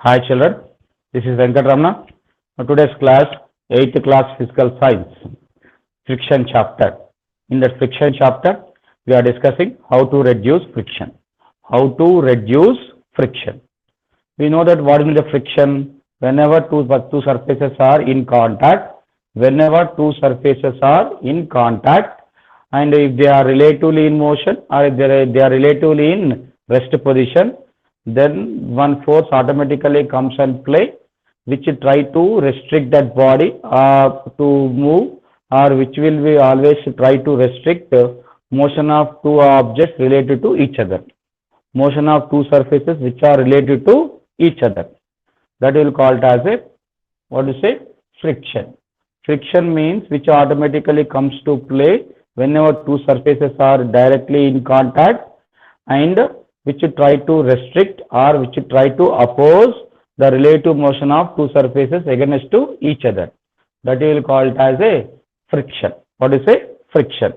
Hi children, this is Venkatramana. Today's class, 8th class Physical Science, Friction chapter. In that friction chapter, we are discussing how to reduce friction. How to reduce friction. We know that what is the friction? Whenever two surfaces are in contact, and if they are relatively in motion or if they are relatively in rest position, then one force automatically comes and play, which try to restrict that body to move, or which will be always try to restrict motion of two objects related to each other, motion of two surfaces which are related to each other. That will call it as a, what do you say, friction. Friction means which automatically comes to play whenever two surfaces are directly in contact, and which try to restrict or which try to oppose the relative motion of two surfaces against to each other. That we will call it as a friction. What is a friction?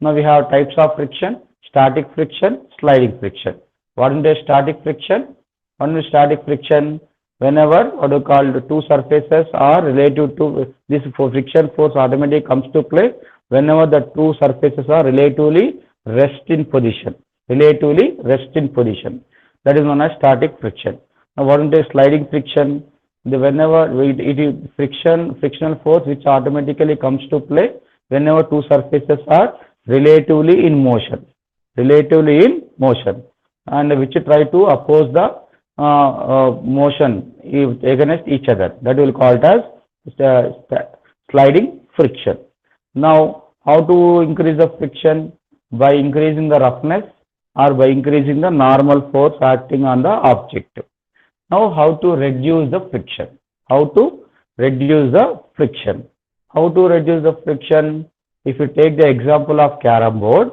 Now we have types of friction: static friction, sliding friction. What is the static friction? One is static friction whenever what we call the two surfaces are relative to this friction force automatically comes to play whenever the two surfaces are relatively rest in position. That is known as static friction. Now what is the sliding friction? Whenever it is frictional force which automatically comes to play whenever two surfaces are relatively in motion, and which try to oppose the motion against each other. That will call it as sliding friction. Now, how to increase the friction? By increasing the roughness or by increasing the normal force acting on the object. Now, how to reduce the friction? If you take the example of carom board,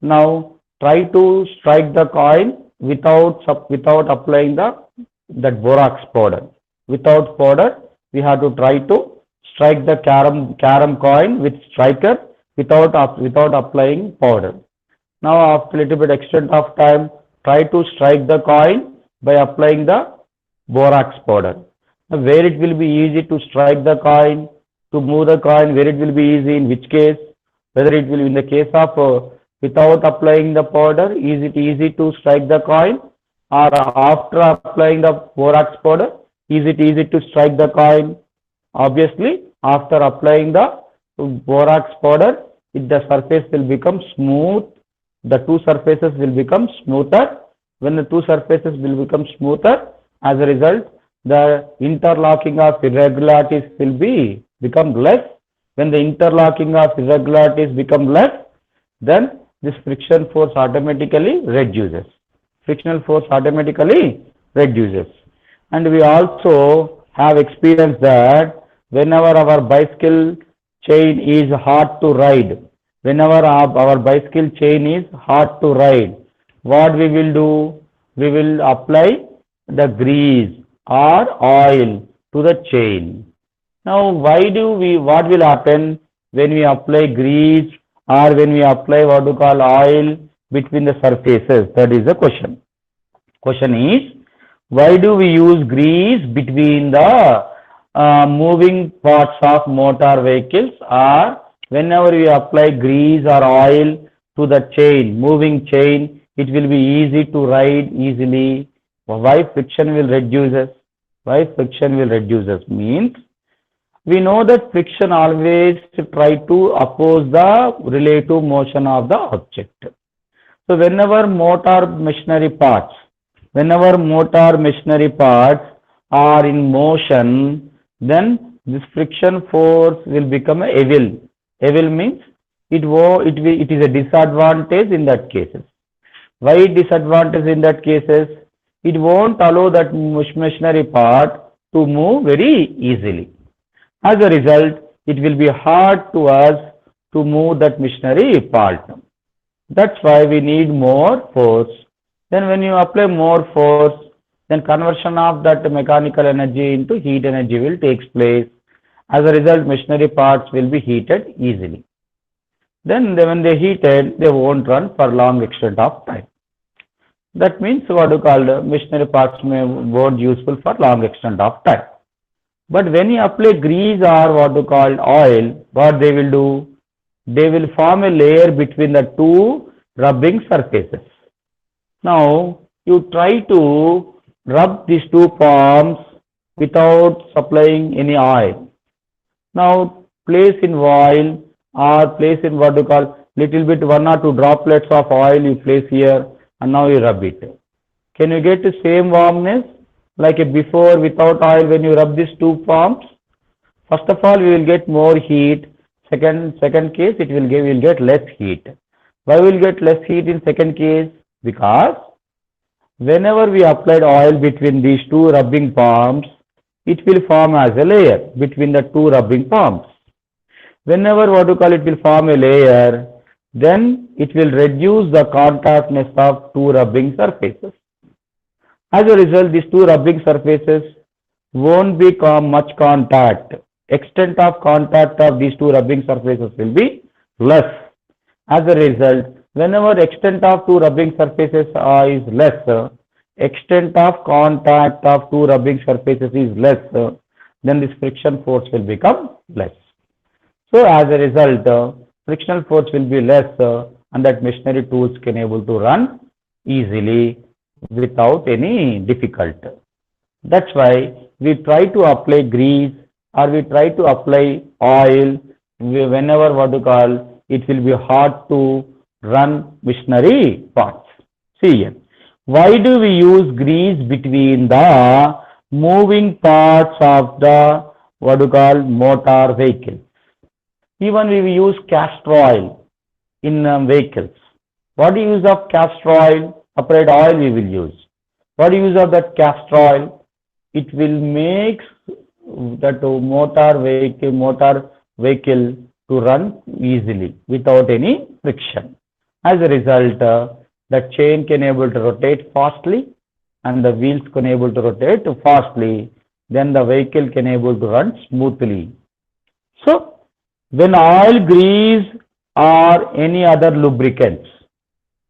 now try to strike the coin without applying that borax powder. Without powder, we have to try to strike the carom coin with striker without applying powder. Now after a little bit extent of time, try to strike the coin by applying the borax powder. Now, where it will be easy to strike the coin, to move the coin, where it will be easy, in which case? Whether it will, in the case of without applying the powder, is it easy to strike the coin, or after applying the borax powder, is it easy to strike the coin? Obviously, after applying the borax powder, the surface will become smooth. The two surfaces will become smoother. When the two surfaces will become smoother, as a result, the interlocking of irregularities will become less. When the interlocking of irregularities become less, then this friction force automatically reduces. And we also have experienced that whenever our bicycle chain is hard to ride, what we will do? We will apply the grease or oil to the chain. Now, what will happen when we apply grease or when we apply what we call oil between the surfaces? That is the question. Question is, why do we use grease between the moving parts of motor vehicles, or whenever we apply grease or oil to the chain, moving chain, it will be easy to ride easily. Why friction will reduce us? Means we know that friction always try to oppose the relative motion of the object. So whenever motor machinery parts are in motion, then this friction force will become a evil. Evil means it is a disadvantage in that cases. Why disadvantage in that cases? It won't allow that machinery part to move very easily. As a result, it will be hard to us to move that machinery part. That's why we need more force. Then when you apply more force, then conversion of that mechanical energy into heat energy will take place. As a result, machinery parts will be heated easily. Then when they heated, they won't run for long extent of time. That means what you call machinery parts may won't useful for long extent of time. But when you apply grease or what you call oil, what they will do? They will form a layer between the two rubbing surfaces. Now, you try to rub these two palms without supplying any oil. Now, place in oil or place in what you call little bit 1 or 2 droplets of oil you place here and now you rub it. Can you get the same warmness like before without oil when you rub these two palms? First of all, we will get more heat. Second case, we'll get less heat. Why will get less heat in second case? Because whenever we applied oil between these two rubbing palms, it will form as a layer between the two rubbing palms. Whenever what you call it will form a layer, then it will reduce the contactness of two rubbing surfaces. As a result, these two rubbing surfaces won't be much contact. Extent of contact of these two rubbing surfaces will be less. As a result, whenever extent of two rubbing surfaces is less, extent of contact of two rubbing surfaces is less, then this friction force will become less. So as a result, frictional force will be less and that machinery tools can able to run easily without any difficulty. That's why we try to apply grease or we try to apply oil whenever what you call it will be hard to run machinery parts. See here. Why do we use grease between the moving parts of the what you call motor vehicle? Even we use castor oil in vehicles. What is use of castor oil? Separate oil we will use. What is use of that castor oil? It will make that motor vehicle to run easily without any friction. As a result, the chain can able to rotate fastly and the wheels can able to rotate fastly. Then the vehicle can able to run smoothly. So, when oil, grease or any other lubricants,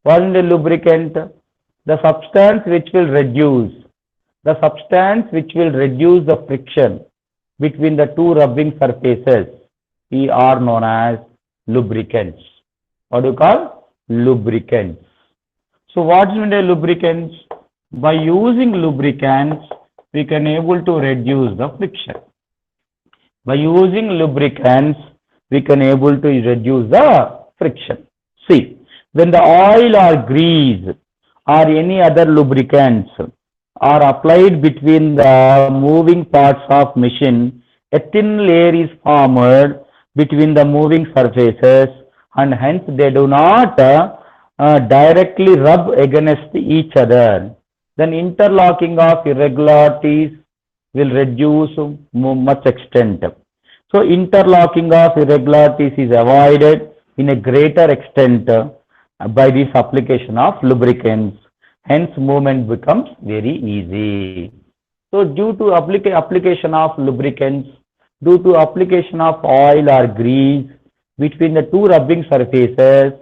what is the lubricant? The substance which will reduce the friction between the two rubbing surfaces are known as lubricants. What do you call? Lubricants. So what is meant by lubricants? By using lubricants, we can able to reduce the friction. By using lubricants, we can able to reduce the friction. See, when the oil or grease or any other lubricants are applied between the moving parts of machine, a thin layer is formed between the moving surfaces and hence they do not directly rub against each other. Then interlocking of irregularities will reduce much extent. So interlocking of irregularities is avoided in a greater extent by this application of lubricants. Hence movement becomes very easy. So due to application of lubricants, due to application of oil or grease between the two rubbing surfaces,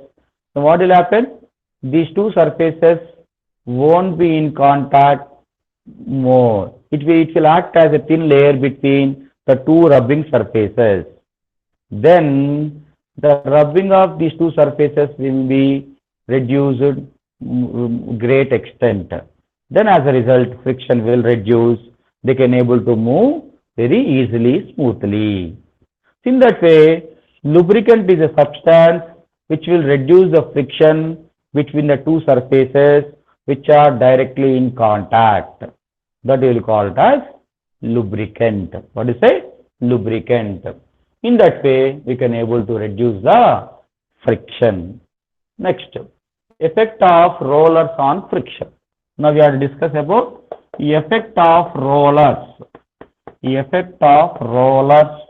so what will happen? These two surfaces won't be in contact more. It will act as a thin layer between the two rubbing surfaces. Then the rubbing of these two surfaces will be reduced great extent. Then as a result, friction will reduce. They can able to move very easily, smoothly. In that way, lubricant is a substance which will reduce the friction between the two surfaces which are directly in contact. That we will call it as lubricant. What do you say? Lubricant. In that way, we can able to reduce the friction. Next, effect of rollers on friction. Now we are discuss about the effect of rollers. The effect of rollers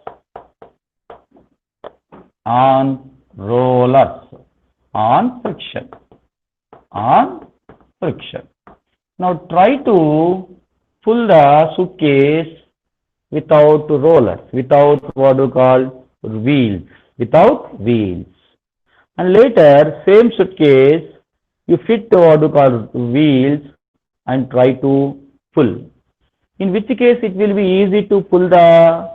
on friction. On friction. Now try to pull the suitcase without rollers, without what you call wheels, without wheels. And later, same suitcase, you fit what you call wheels and try to pull. In which case it will be easy to pull the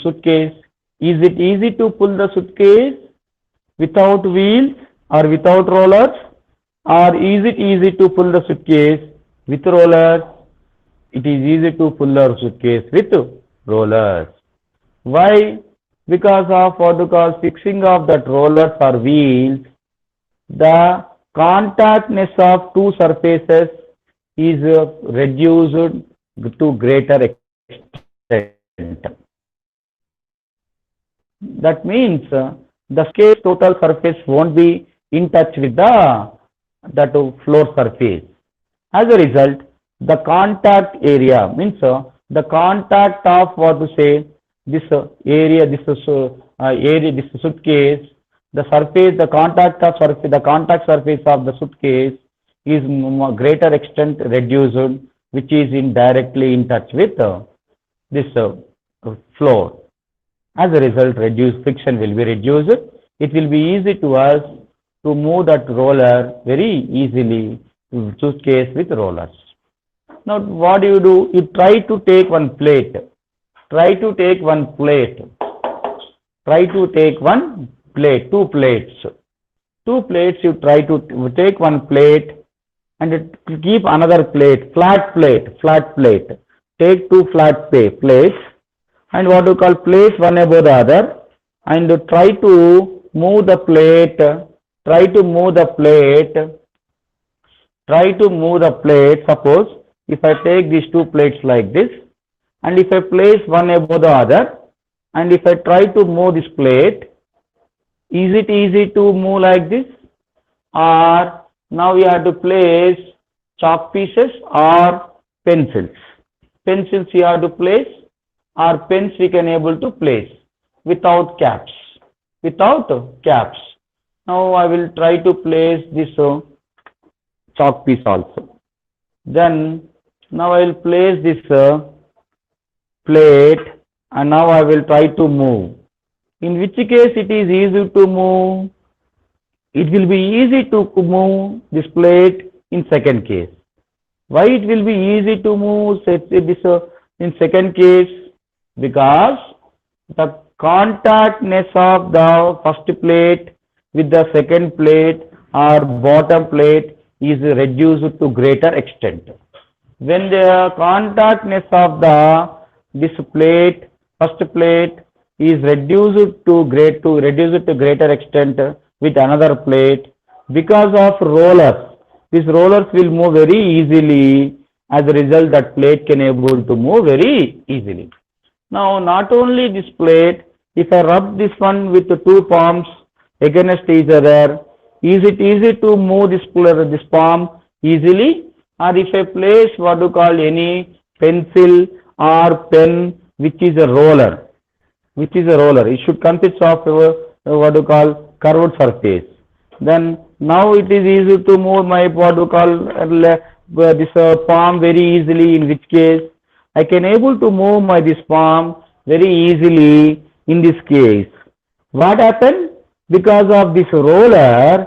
suitcase. Is it easy to pull the suitcase without wheels or without rollers? Or is it easy to pull the suitcase with rollers? It is easy to pull the suitcase with rollers. Why? Because of what you call fixing of that rollers or wheels, the contactness of two surfaces is reduced to greater extent. That means the scale total surface won't be in touch with the that floor surface. As a result, the contact area means the contact of what to say this area, this suitcase, the surface, the contact surface of the suitcase is greater extent reduced, which is directly in touch with this floor. As a result, reduced friction will be reduced. It will be easy to us to move that roller very easily, suitcase with rollers. Now, what do? You try to take one plate. Try to take one plate. Try to take one plate, two plates. Two plates, you try to take one plate and keep another plate, flat plate. Take two flat plates and what you call place one above the other and try to move the plate, suppose if I take these two plates like this and if I place one above the other and if I try to move this plate, is it easy to move like this? Or now we have to place chalk pieces or pencils. Pencils we have to place or pens we can able to place without caps. Now I will try to place this chalk piece also. Then now I will place this plate and now I will try to move. In which case it is easy to move? It will be easy to move this plate in second case. Why it will be easy to move this in second case? Because the contactness of the first plate with the second plate or bottom plate is reduced to greater extent. When the contactness of this plate, first plate, is reduced to greater extent with another plate because of rollers. These rollers will move very easily. As a result, that plate can able to move very easily. Now, not only this plate, if I rub this one with the two palms against each other, is it easy to move this palm easily? Or if I place what you call any pencil or pen which is a roller, it should consist of what you call curved surface. Then now it is easy to move my what you call this palm very easily, in which case I can able to move this palm very easily in this case. What happened? Because of this roller,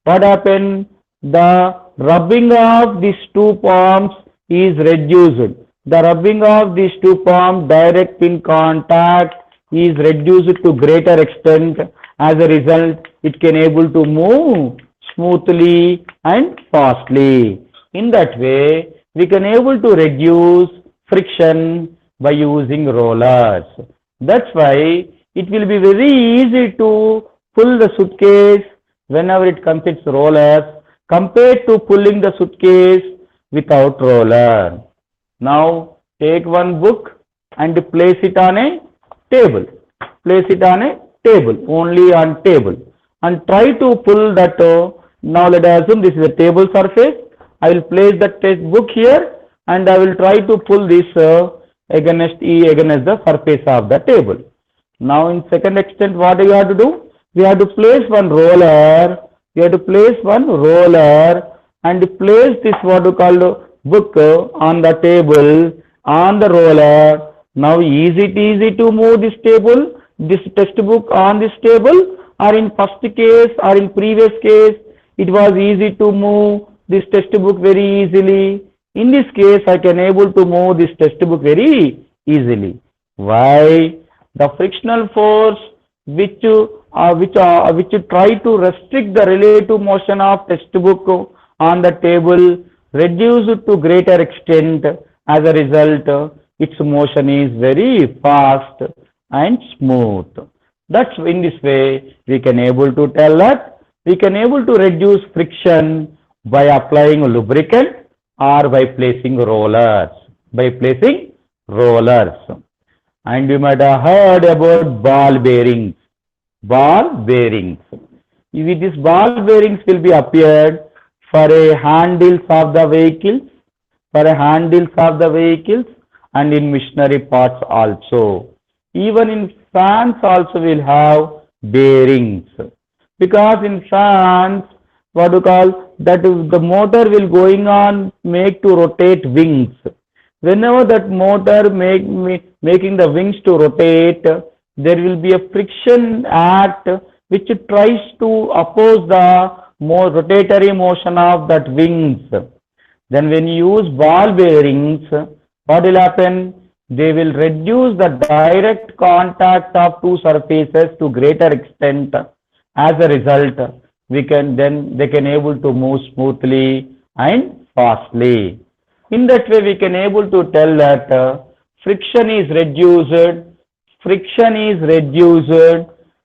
what happened? The rubbing of these two palms is reduced. The rubbing of these two palms direct in contact is reduced to greater extent. As a result, it can able to move smoothly and fastly. In that way, we can able to reduce friction by using rollers. That's why it will be very easy to pull the suitcase whenever it comes with rollers compared to pulling the suitcase without roller. Now take one book and place it on a table. Only on table. And try to pull that. Now let us assume this is a table surface. I will place that book here and I will try to pull this against the surface of the table. Now in second extent, what do you have to do? We have to place one roller. And place this what you call book on the table, on the roller. Now is it easy to move this textbook on this table, or in first case or in previous case, it was easy to move this textbook very easily. In this case, I can able to move this textbook very easily. Why? The frictional force which try to restrict the relative motion of textbook on the table reduce it to greater extent. As a result, its motion is very fast and smooth. That's in this way we can able to tell that we can able to reduce friction by applying lubricant or by placing rollers. By placing rollers. And you might have heard about ball bearings. Ball bearings. With these ball bearings will be appeared for a handles of the vehicles, and in machinery parts also. Even in fans also will have bearings. Because in fans, what you call that the motor will going on make to rotate wings. Whenever that motor making the wings to rotate, there will be a friction act which tries to oppose the more rotatory motion of that wings. Then when you use ball bearings, what will happen? They will reduce the direct contact of two surfaces to greater extent. As a result, they can able to move smoothly and fastly. In that way, we can able to tell that friction is reduced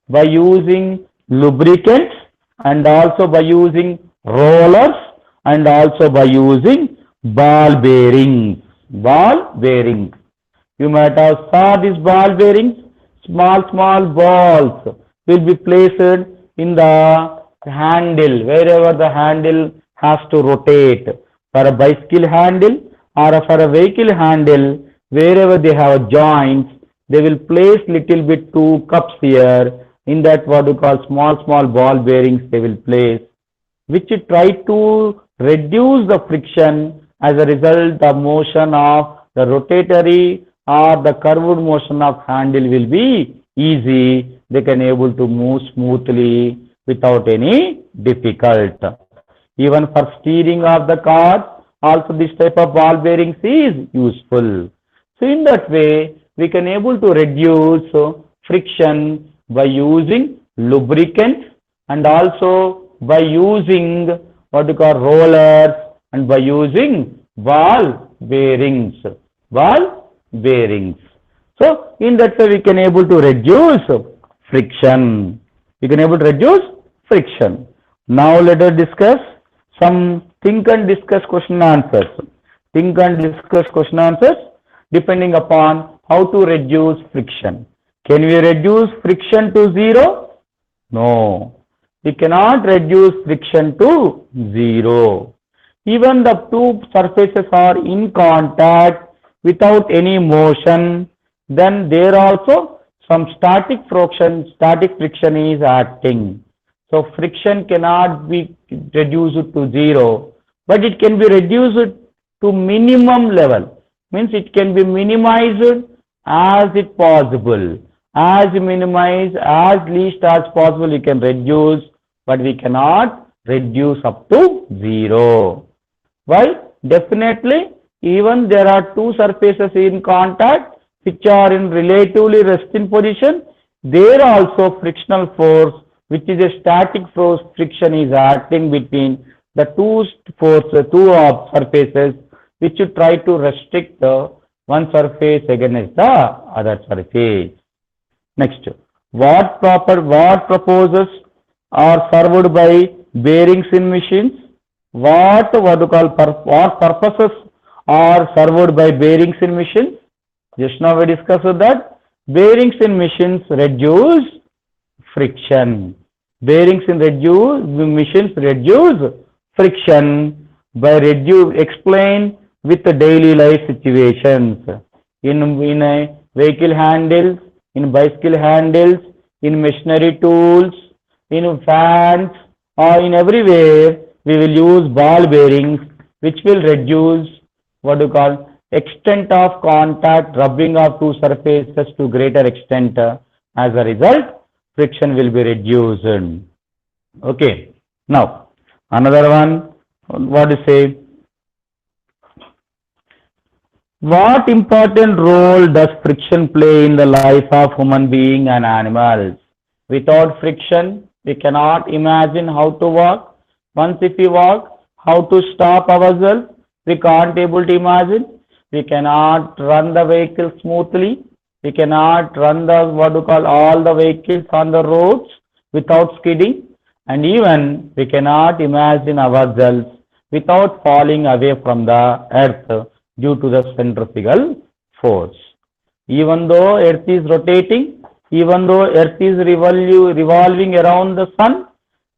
by using lubricants and also by using rollers and also by using ball bearings. You might have saw these ball bearings. Small balls will be placed in the handle, wherever the handle has to rotate. For a bicycle handle or for a vehicle handle, wherever they have joints, they will place little bit two cups here. In that what we call small ball bearings they will place, which try to reduce the friction. As a result, the motion of the rotatory or the curved motion of handle will be easy. They can able to move smoothly without any difficult. Even for steering of the car, also this type of ball bearings is useful. So in that way, we can able to reduce friction by using lubricants and also by using what we call rollers and by using ball bearings. So in that way, we can able to reduce friction. Now let us discuss some think and discuss question answers. Depending upon how to reduce friction. Can we reduce friction to zero? No. We cannot reduce friction to zero. Even the two surfaces are in contact without any motion, then there also some static friction is acting. So friction cannot be reduced to zero, but it can be reduced to minimum level. Means it can be minimized as it possible. As least as possible you can reduce, but we cannot reduce up to zero. Why? Definitely, even there are two surfaces in contact which are in relatively resting position, there also frictional force, which is a static force friction, is acting between the two surfaces, which you try to restrict the one surface against the other surface. Next, what purposes are served by bearings in machines? What purposes are served by bearings in machines? Just now we discussed that bearings in machines reduce friction. Machines reduce friction by explain with the daily life situations. In a vehicle handles, in bicycle handles, in machinery tools, in fans, or in everywhere, we will use ball bearings, which will reduce what you call extent of contact, rubbing of two surfaces to greater extent. As a result, friction will be reduced. Okay. Now, another one, what to say? What important role does friction play in the life of human being and animals? Without friction, we cannot imagine how to walk. Once if we walk, how to stop ourselves, we can't able to imagine. We cannot run the vehicle smoothly. We cannot run the what you call all the vehicles on the roads without skidding. And even we cannot imagine ourselves without falling away from the earth due to the centrifugal force. Even though earth is rotating, even though earth is revolving around the sun,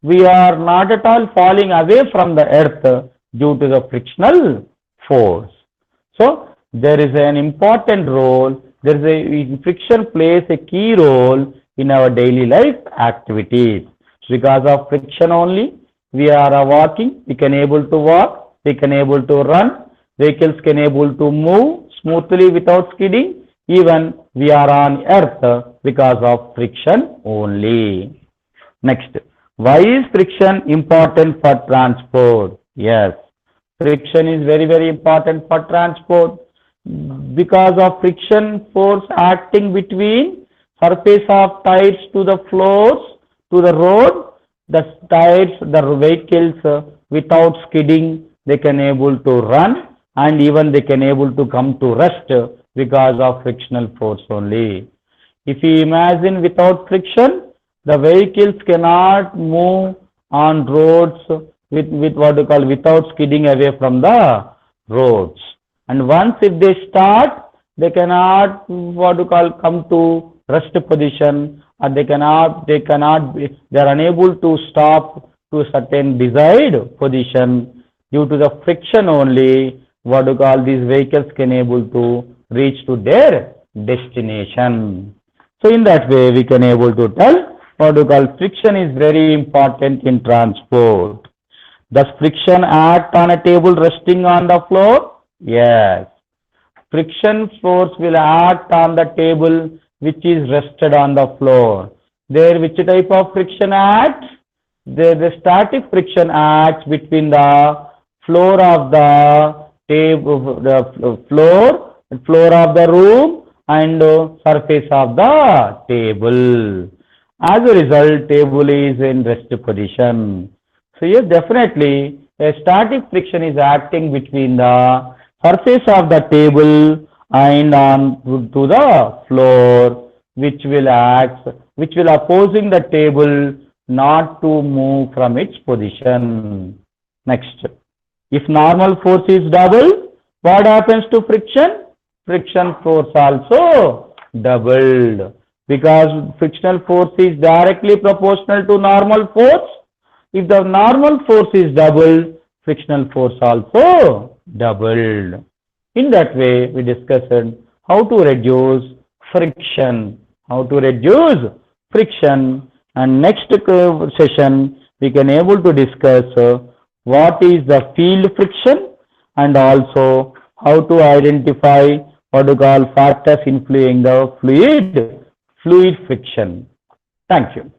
we are not at all falling away from the earth due to the frictional force. So, there is an important role, friction plays a key role in our daily life activities. Because of friction only, we are walking, we can able to walk, we can able to run, vehicles can able to move smoothly without skidding. Even we are on earth because of friction only. Next, why is friction important for transport? Yes, friction is very important for transport because of friction force acting between surface of tires to the floors to the road. The tires, the vehicles without skidding, they can able to run, and even they can able to come to rest because of frictional force only. If you imagine without friction, the vehicles cannot move on roads with what you call without skidding away from the roads. And once if they start, they cannot what you call come to rest position, or they are unable to stop to a certain desired position due to the friction only. What you call these vehicles can able to reach to their destination. So in that way, we can able to tell what you call friction is very important in transport. Does friction act on a table resting on the floor? Yes. Friction force will act on the table which is rested on the floor. There, which type of friction acts? The static friction acts between the floor of the table, the floor of the room and surface of the table. As a result, table is in rest position. So yes, definitely a static friction is acting between the surface of the table and on to the floor, which will opposing the table not to move from its position. Next, if normal force is double, what happens to friction? Friction force also doubled, because frictional force is directly proportional to normal force. If the normal force is doubled, frictional force also doubled. In that way, we discussed how to reduce friction. And next session, we can able to discuss what is the field friction, and also how to identify what we call factors influencing the fluid friction. Thank you.